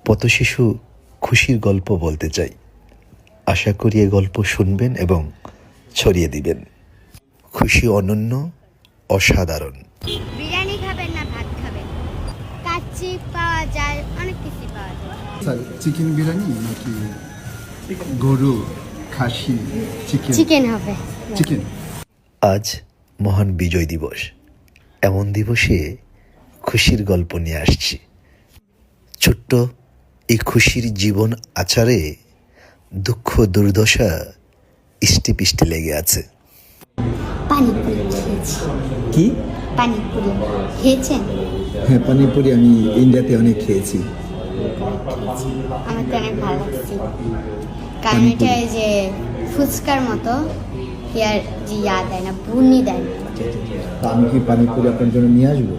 পথশিশু খুশির গল্প বলতে চাই। আশা করি এ গল্প শুনবেন এবং ছড়িয়ে দিবেন। খুশি অনন্য, অসাধারণ। বিরিয়ানি খাবেন না ভাত খাবেন? কাচ্চি পাওয়া যায়, অনেক কিছু পাওয়া যায়। স্যার চিকেন বিরিয়ানি নাকি গরু, খাসি, চিকেন? চিকেন হবে। চিকেন। আজ মহান বিজয় দিবস। এমন দিবসে খুশির গল্প নিয়ে আসছি। ছোট্ট এই খুশির জীবন আচারে দুঃখ দুর্দশা ইষ্টি পিষ্টি লেগে আছে। পানিপুরি খেয়েছি। কি? পানিপুরি খেয়েছেন? হ্যাঁ, পানিপুরি আমি ইন্ডিয়াতে অনেক খেয়েছি। আমার তো অনেক ভালো লাগছে, কারণ এটা এই যে ফুচকার মতো ইয়ার যে দেয় না, বুনি দেয় না। তো আমি কি পানিপুরি আপনার জন্য নিয়ে আসবো?